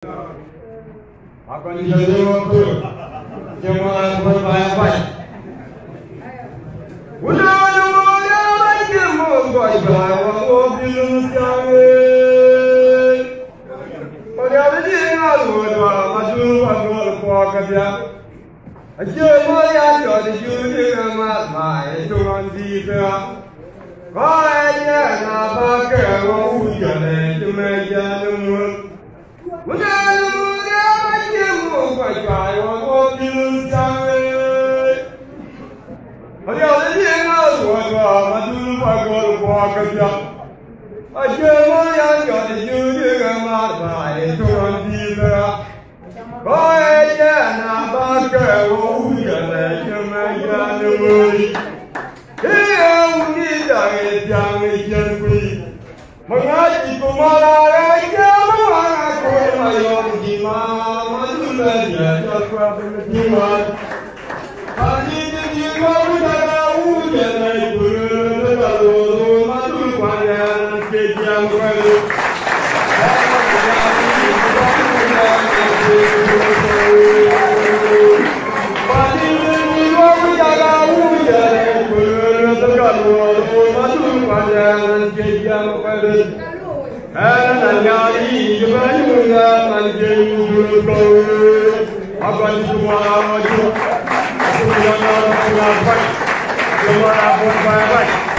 Akan dijadi waktu jemaah berbanyak. Udah mulai lagi menggoy bawa mobil siangin. Pada hari ini dua maju agor kuagatnya. Jemaah yang jadi juri amat mai tuan dia. Kaya napa kau jadi meja numur. Udah mengaji kumarai jamaah aku ayam di mana tujuannya jatuh berjimat hari ini kau dah tahu jangan berlalu madu panjang kejam baru hari ini kau dah tahu jangan berlalu madu panjang kejam baru. Ananyari juga manjung kau, akan semua maju, aku jangan berlapak, semua berbaik.